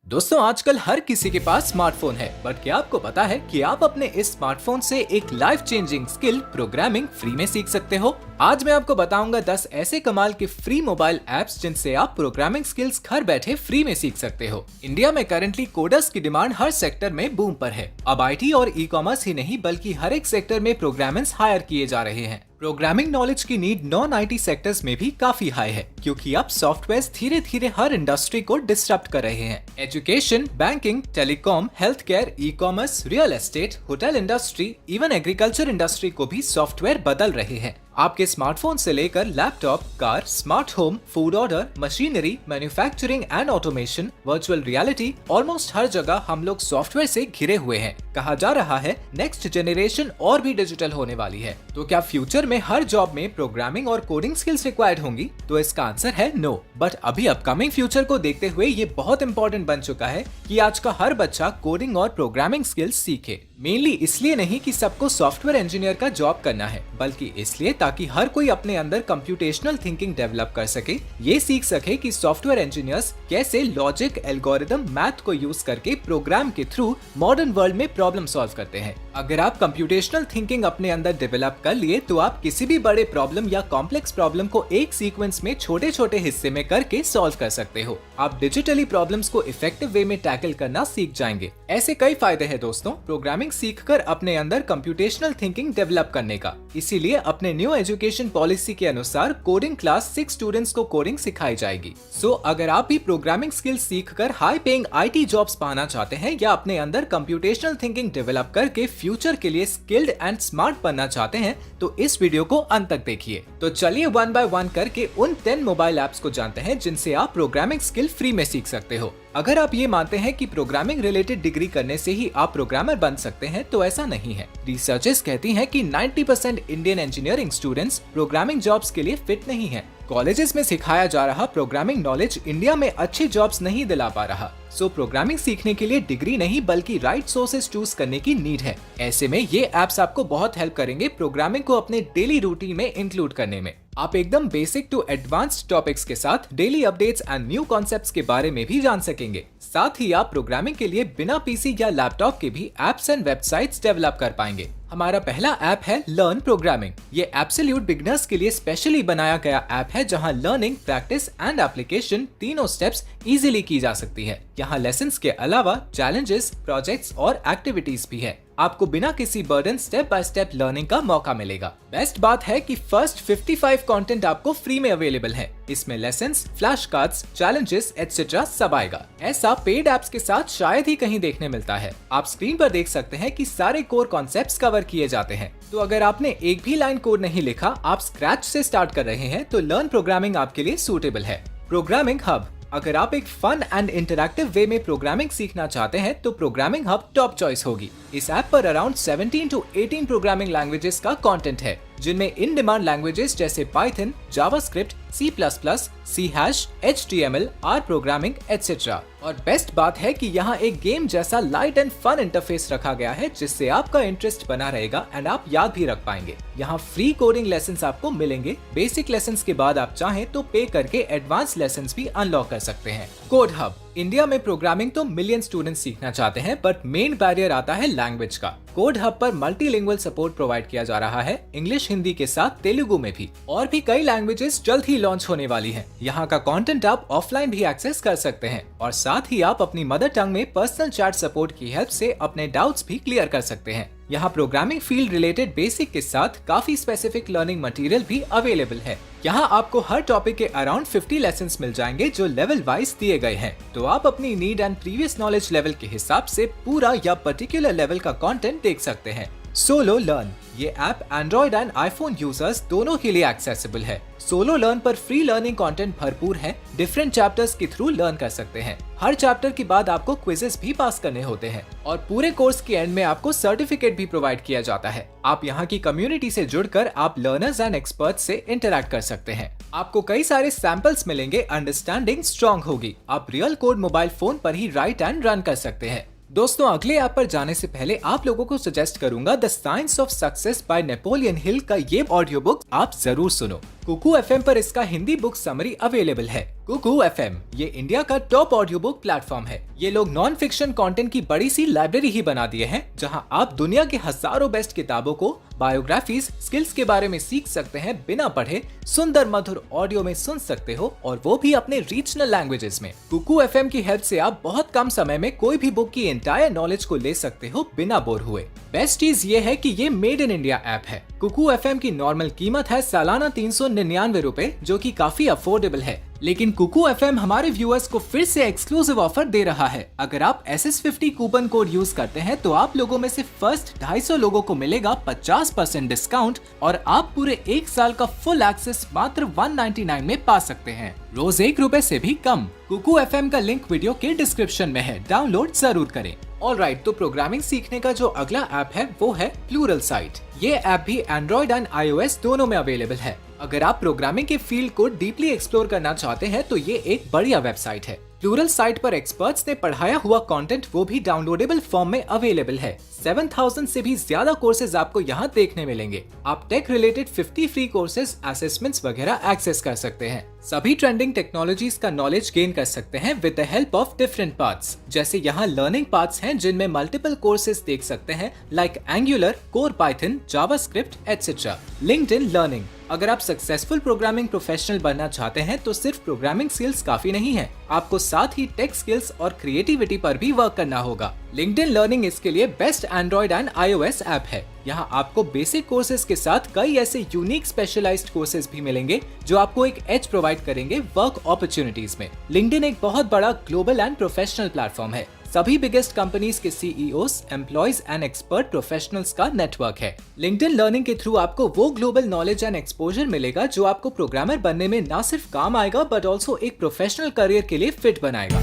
दोस्तों आजकल हर किसी के पास स्मार्टफोन है, बट क्या आपको पता है कि आप अपने इस स्मार्टफोन से एक life changing skill programming free में सीख सकते हो। आज मैं आपको बताऊंगा 10 ऐसे कमाल के फ्री मोबाइल ऐप्स जिनसे आप प्रोग्रामिंग स्किल्स घर बैठे फ्री में सीख सकते हो। इंडिया में करंटली कोडर्स की डिमांड हर सेक्टर में बूम पर है। अब IT और ई-कॉमर्स ही नहीं बल्कि हर एक सेक्टर में प्रोग्रामर्स हायर किए जा रहे हैं। प्रोग्रामिंग नॉलेज की नीड नॉन IT सेक्टर्स में भी काफी हाई है, क्योंकि अब सॉफ्टवेयर धीरे धीरे हर इंडस्ट्री को डिस्टर्ब कर रहे हैं। Education, banking, telecom, health care, e-commerce, real estate, hotel industry, even agriculture industry को भी सॉफ्टवेयर बदल रहे हैं। आपके स्मार्टफोन से लेकर laptop, car, smart home, food order, machinery, manufacturing and automation, virtual reality, almost हर जगह हम लोग सॉफ्टवेयर से घिरे हुए हैं। कहा जा रहा है नेक्स्ट जनरेशन और भी डिजिटल होने वाली है। तो क्या फ्यूचर में हर जॉब में प्रोग्रामिंग और कोडिंग स्किल्स रिक्वायर्ड होंगी? तो इसका आंसर है नो। बट अभी अपकमिंग फ्यूचर को देखते हुए ये बहुत इंपॉर्टेंट बन चुका है कि आज का हर बच्चा कोडिंग और प्रोग्रामिंग स्किल्स सीखे। मेनली इसलिए नहीं कि सबको सॉफ्टवेयर इंजीनियर का जॉब करना है, बल्कि इसलिए ताकि हर कोई अपने अंदर कंप्यूटेशनल थिंकिंग डेवलप कर सके, ये सीख सके कि सॉफ्टवेयर इंजीनियर्स कैसे लॉजिक, एल्गोरिदम, मैथ को यूज करके प्रोग्राम के थ्रू मॉडर्न वर्ल्ड में प्रॉब्लम सॉल्व करते हैं। अगर आप कंप्यूटेशनल थिंकिंग अपने अंदर डेवलप कर लिए तो आप किसी भी बड़े प्रॉब्लम या कॉम्प्लेक्स प्रॉब्लम को एक सीक्वेंस में छोटे छोटे हिस्से में करके सॉल्व कर सकते हो। आप डिजिटली प्रॉब्लम्स को इफेक्टिव वे में टैकल करना सीख जाएंगे। ऐसे कई फायदे हैं दोस्तों प्रोग्रामिंग सीखकर अपने अंदर कंप्यूटेशनल थिंकिंग डेवलप करने का। इसीलिए अपने न्यू एजुकेशन पॉलिसी के अनुसार कोडिंग क्लास 6 स्टूडेंट्स को कोडिंग सिखाई जाएगी। सो अगर आप भी प्रोग्रामिंग स्किल्स सीखकर हाई पेइंग IT जॉब्स पाना चाहते हैं या अपने अंदर कंप्यूटेशनल थिंकिंग डेवलप करके फ्यूचर के लिए स्किल्ड एंड स्मार्ट बनना चाहते हैं तो इस वीडियो को अंत तक देखिए। तो चलिए वन बाय वन करके उन 10 मोबाइल ऐप्स को जानते हैं जिनसे आप प्रोग्रामिंग स्किल फ्री में सीख सकते हो। अगर आप ये मानते हैं कि प्रोग्रामिंग रिलेटेड डिग्री करने से ही आप प्रोग्रामर बन सकते हैं तो ऐसा नहीं है। रिसर्चेस कहती हैं कि 90% Indian engineering students programming jobs के लिए फिट नहीं है। कॉलेजेस में सिखाया जा रहा प्रोग्रामिंग नॉलेज इंडिया में अच्छी जॉब्स नहीं दिला पा रहा। सो प्रोग्रामिंग सीखने के लिए डिग्री नहीं बल्कि राइट सोर्सेज चूज करने की नीड है। ऐसे में ये एप्स आपको बहुत हेल्प करेंगे प्रोग्रामिंग को अपने डेली रूटीन में इंक्लूड करने में। आप एकदम बेसिक टू एडवांस्ड टॉपिक्स के साथ daily updates and new concepts के बारे में भी जान सकेंगे। साथ ही आप प्रोग्रामिंग के लिए बिना PC या लैपटॉप के भी एप्स एंड वेबसाइट्स डेवलप कर पाएंगे। हमारा पहला ऐप है लर्न प्रोग्रामिंग। ये एब्सोल्यूट बिगिनर्स के लिए स्पेशली बनाया गया ऐप है जहां लर्निंग, प्रैक्टिस एंड एप्लीकेशन तीनों स्टेप्स इजीली की जा सकती है। यहाँ लेसन्स के अलावा चैलेंजेस, प्रोजेक्ट्स और एक्टिविटीज भी है। आपको बिना किसी burden step by step learning का मौका मिलेगा। बेस्ट बात है कि फर्स्ट 55 कंटेंट आपको फ्री में अवेलेबल है। इसमें lessons, flash cards, challenges etcetera सब आएगा। ऐसा पेड ऐप्स के साथ शायद ही कहीं देखने मिलता है। आप स्क्रीन पर देख सकते हैं कि सारे कोर कॉन्सेप्ट्स कवर किए जाते हैं। तो अगर आपने एक भी लाइन कोड नहीं लिखा, आप स्क्रैच से स्टार्ट कर रहे हैं तो लर्न प्रोग्रामिंग आपके लिए सूटेबल है। Programming hub. अगर आप एक फन एंड इंटरैक्टिव वे में प्रोग्रामिंग सीखना चाहते हैं तो प्रोग्रामिंग हब टॉप चॉइस होगी। इस ऐप पर अराउंड 17 to 18 प्रोग्रामिंग लैंग्वेजेस का कंटेंट है, जिनमें इन डिमांड लैंग्वेजेस जैसे Python, JavaScript, C++, C#, HTML, R programming etcetera. और बेस्ट बात है कि यहाँ एक गेम जैसा लाइट एंड फन इंटरफेस रखा गया है जिससे आपका इंटरेस्ट बना रहेगा एंड आप याद भी रख पाएंगे। यहाँ फ्री कोडिंग लेसन्स आपको मिलेंगे। बेसिक लेसन्स के बाद आप चाहें तो पे करके एडवांस लेसन्स भी अनलॉक कर सकते हैं। Code hub. इंडिया में प्रोग्रामिंग तो मिलियन स्टूडेंट्स सीखना चाहते हैं, बट मेन बैरियर आता है लैंग्वेज का। कोड हब पर मल्टीलिंगुअल सपोर्ट प्रोवाइड किया जा रहा है, इंग्लिश, हिंदी के साथ तेलुगु में भी। और भी कई लैंग्वेजेस जल्द ही लॉन्च होने वाली हैं। यहाँ का कंटेंट आप ऑफलाइन भी एक्सेस कर सकते हैं और साथ ही आप अपनी मदर टंग में पर्सनल चैट सपोर्ट की हेल्प से अपने डाउट्स भी क्लियर कर सकते हैं। यहाँ प्रोग्रामिंग फील्ड रिलेटेड बेसिक के साथ काफी स्पेसिफिक लर्निंग मटेरियल भी अवेलेबल है। यहाँ आपको हर टॉपिक के अराउंड 50 लेसन्स मिल जाएंगे जो लेवल वाइज दिए गए हैं। तो आप अपनी need and previous knowledge level के हिसाब से पूरा या पर्टिकुलर लेवल का कंटेंट देख सकते हैं। Solo learn. ये app Android and iPhone users दोनों के लिए एक्सेसिबल है। सोलो लर्न पर फ्री लर्निंग कंटेंट भरपूर है। डिफरेंट चैप्टर्स के थ्रू लर्न कर सकते हैं। हर चैप्टर के बाद आपको क्विजेस भी पास करने होते हैं और पूरे कोर्स के एंड में आपको सर्टिफिकेट भी प्रोवाइड किया जाता है। आप यहाँ की कम्युनिटी से जुड़कर आप लर्नर्स एंड एक्सपर्ट्स से इंटरैक्ट कर सकते हैं। आपको कई सारे सैंपल्स मिलेंगे, अंडरस्टैंडिंग स्ट्रॉन्ग होगी। आप रियल कोड मोबाइल फोन पर ही राइट एंड रन कर सकते हैं। दोस्तों अगले ऐप पर जाने से पहले आप लोगों को सजेस्ट करूंगा the science of success by Napoleon Hill का ये ऑडियो बुक आप जरूर सुनो। कुकू FM पर इसका हिंदी बुक समरी अवेलेबल है। कुकू एफएम ये इंडिया का टॉप ऑडियो बुक प्लेटफॉर्म है। ये लोग नॉन फिक्शन कंटेंट की बड़ी सी लाइब्रेरी ही बना दिए हैं, जहां आप दुनिया के हजारों बेस्ट किताबों को बायोग्राफीज स्किल्स के बारे में सीख सकते हैं बिना पढ़े, सुंदर मधुर ऑडियो में सुन सकते हो और वो भी अपने रीजनल लैंग्वेजेस में। कुकू एफएम की हेल्प से आप बहुत कम समय में कोई भी बुक की एंटायर नॉलेज को ले सकते हो बिना बोर हुए। बेस्ट चीज ये है कि ये मेड इन इंडिया ऐप है। कुकू एफएम की नॉर्मल कीमत है सालाना 399 रुपए, जो कि काफी अफोर्डेबल है। लेकिन कुकू एफएम हमारे व्यूअर्स को फिर से एक्सक्लूसिव ऑफर दे रहा है। अगर आप SS50 कूपन कोड यूज करते हैं तो आप लोगों में से फर्स्ट 250 लोगों को मिलेगा 50% डिस्काउंट और आप पूरे 1 साल का फुल एक्सेस मात्र 199 में पा सकते हैं, रोज ₹1 से भी कम। कुकू एफएम का लिंक वीडियो के डिस्क्रिप्शन में है, डाउनलोड जरूर करें। ऑलराइट, तो प्रोग्रामिंग सीखने का जो अगला ऐप है वो है प्लूरलसाइट। ये ऐप भी एंड्रॉइड एंड iOS दोनों में अवेलेबल है। अगर आप प्रोग्रामिंग के फील्ड को डीपली एक्सप्लोर करना चाहते हैं तो ये एक बढ़िया वेबसाइट है। प्लूरलसाइट पर एक्सपर्ट्स ने पढ़ाया हुआ कंटेंट वो भी डाउनलोडेबल फॉर्म में अवेलेबल है। 7000 से भी ज्यादा कोर्सेज आपको यहाँ देखने मिलेंगे। आप tech related 50 free courses, assessments वगैरह एक्सेस कर सकते हैं। सभी ट्रेंडिंग टेक्नोलॉजीज का नॉलेज गेन कर सकते हैं with the help of different parts. जैसे यहाँ लर्निंग पार्ट्स हैं जिनमें मल्टीपल कोर्सेज देख सकते हैं, like angular, core Python, JavaScript etcetera. LinkedIn learning, अगर आप सक्सेसफुल प्रोग्रामिंग प्रोफेशनल बनना चाहते हैं तो सिर्फ प्रोग्रामिंग स्किल्स काफी नहीं है, आपको साथ ही टेक स्किल्स और क्रिएटिविटी पर भी वर्क करना होगा। लिंक्डइन लर्निंग इसके लिए best Android and iOS app है। यहाँ आपको बेसिक कोर्सेज के साथ कई ऐसे यूनिक स्पेशलाइज्ड कोर्सेज भी मिलेंगे जो आपको एक एज प्रोवाइड करेंगे वर्क अपॉर्चुनिटीज में। लिंक्डइन एक बहुत बड़ा ग्लोबल एंड प्रोफेशनल प्लेटफॉर्म है। सभी बिगेस्ट कंपनीज के CEOs, employees and expert professionals का नेटवर्क है। लिंक्डइन लर्निंग के थ्रू आपको वो ग्लोबल नॉलेज एंड एक्सपोजर मिलेगा जो आपको प्रोग्रामर बनने में न सिर्फ काम आएगा बट ऑल्सो एक प्रोफेशनल करियर के लिए फिट बनाएगा।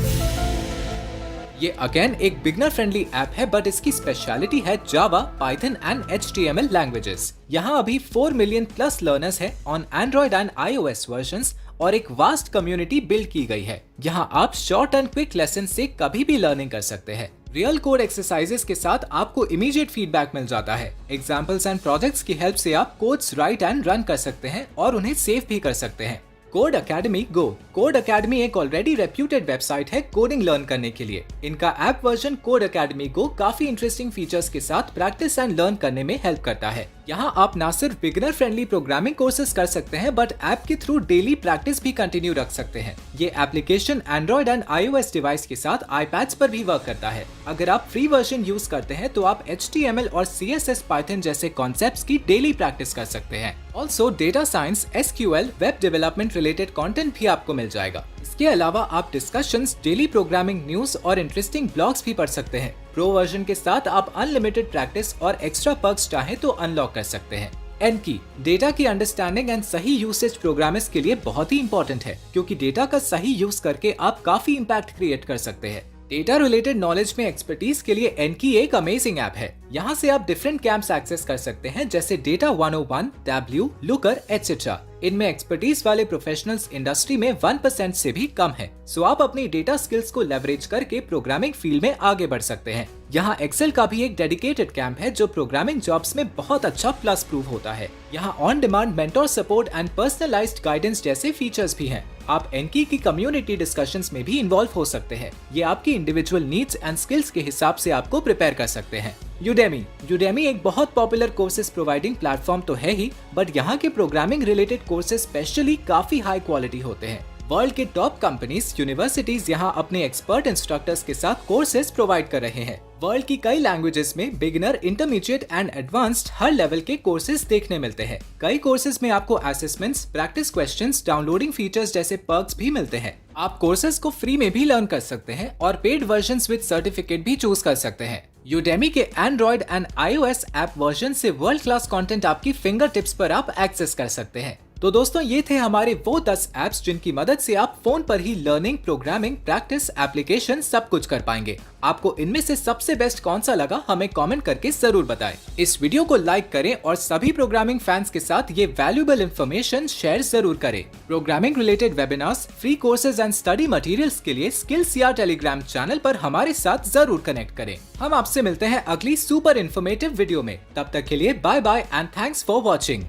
ये अगेन एक बिगनर फ्रेंडली ऐप है बट इसकी स्पेशलिटी है जावा, पाइथन एंड HTML लैंग्वेजेस। यहाँ अभी 4 मिलियन प्लस लर्नर्स है on Android and iOS versions और एक वास्ट कम्युनिटी बिल्ड की गई है। यहाँ आप शॉर्ट एंड क्विक लेसन से कभी भी लर्निंग कर सकते हैं। रियल कोड एक्सरसाइजेस के साथ आपको इमीडिएट फीडबैक मिल जाता है। एग्जाम्पल्स एंड प्रोजेक्ट्स की हेल्प से आप कोड्स राइट एंड रन कर सकते हैं और उन्हें सेव भी कर सकते हैं। कोड अकेडमी गो, कोड अकेडमी एक ऑलरेडी रेप्यूटेड वेबसाइट है कोडिंग लर्न करने के लिए। इनका ऐप वर्जन कोड अकेडमी को काफी इंटरेस्टिंग फीचर्स के साथ प्रैक्टिस एंड लर्न करने में हेल्प करता है। यहाँ आप न सिर्फ बिगिनर फ्रेंडली प्रोग्रामिंग कोर्सेज कर सकते हैं बट ऐप के थ्रू डेली प्रैक्टिस भी कंटिन्यू रख सकते हैं। ये application Android and iOS device के साथ iPads पर भी वर्क करता है। अगर आप फ्री वर्जन यूज करते हैं तो आप HTML और CSS पाइथन जैसे कॉन्सेप्ट्स की डेली प्रैक्टिस कर सकते हैं। Also data science, SQL, web development related content भी आपको मिल जाएगा। इसके अलावा आप डिस्कशंस, डेली प्रोग्रामिंग न्यूज और इंटरेस्टिंग ब्लॉग्स भी पढ़ सकते हैं। प्रो वर्जन के साथ आप अनलिमिटेड प्रैक्टिस और एक्स्ट्रा पर्क्स चाहे तो अनलॉक कर सकते हैं। एनकी, डेटा की अंडरस्टैंडिंग एंड सही यूसेज प्रोग्रामर्स के लिए बहुत ही इंपॉर्टेंट है, क्योंकि डेटा का सही यूज करके आप काफी इम्पैक्ट क्रिएट कर सकते हैं। डेटा रिलेटेड नॉलेज में एक्सपर्टीज के लिए एनकी एक अमेजिंग ऐप है। यहाँ से आप डिफरेंट कैंप्स एक्सेस कर सकते हैं जैसे डेटा 101, टैब्ल्यू, लुकर एटसेट्रा। इनमें एक्सपर्टीज वाले प्रोफेशनल्स इंडस्ट्री में 1% से भी कम है। सो आप अपनी डेटा स्किल्स को लेवरेज करके प्रोग्रामिंग फील्ड में आगे बढ़ सकते हैं। यहाँ एक्सेल का भी एक डेडिकेटेड कैंप है जो प्रोग्रामिंग जॉब्स में बहुत अच्छा प्लस प्रूव होता है। यहाँ on demand mentor support and personalised guidance जैसे फीचर्स भी हैं। आप एनकी की कम्युनिटी डिस्कशंस में भी इन्वॉल्व हो सकते हैं। ये आपकी इंडिविजुअल नीड्स एंड स्किल्स के हिसाब से आपको प्रिपेयर कर सकते हैं। यूडेमी एक बहुत पॉपुलर कोर्सेज प्रोवाइडिंग प्लेटफॉर्म तो है ही, बट यहाँ के प्रोग्रामिंग रिलेटेड कोर्सेज स्पेशली काफी हाई क्वालिटी होते हैं। वर्ल्ड के टॉप कंपनीज, यूनिवर्सिटीज यहाँ अपने एक्सपर्ट इंस्ट्रक्टर्स के साथ कोर्सेज प्रोवाइड कर रहे हैं। वर्ल्ड की कई लैंग्वेजेस में beginner, intermediate and advanced her level के कोर्सेज देखने मिलते हैं। कई कोर्सेज में आपको assessments, practice questions, downloading features जैसे पर्क्स भी मिलते हैं। आप कोर्सेज को फ्री में भी लर्न कर सकते हैं और पेड वर्जन्स विद सर्टिफिकेट भी चूज कर सकते हैं। यूडेमी के Android and iOS app version से वर्ल्ड क्लास कंटेंट आपकी फिंगर टिप्स पर आप एक्सेस कर सकते हैं। तो दोस्तों, ये थे हमारे वो 10 ऐप्स जिनकी मदद से आप फोन पर ही लर्निंग, प्रोग्रामिंग, प्रैक्टिस, एप्लीकेशन सब कुछ कर पाएंगे। आपको इनमें से सबसे बेस्ट कौन सा लगा हमें कमेंट करके जरूर बताएं। इस वीडियो को लाइक करें और सभी प्रोग्रामिंग फैंस के साथ ये वैल्यूएबल इंफॉर्मेशन शेयर जरूर करें। Programming related webinars, free courses and study materials के लिए स्किल्स या टेलीग्राम चैनल पर हमारे साथ जरूर कनेक्ट करें। हम आपसे मिलते हैं अगली सुपर इन्फॉर्मेटिव वीडियो में। तब तक के लिए bye bye and thanks for watching.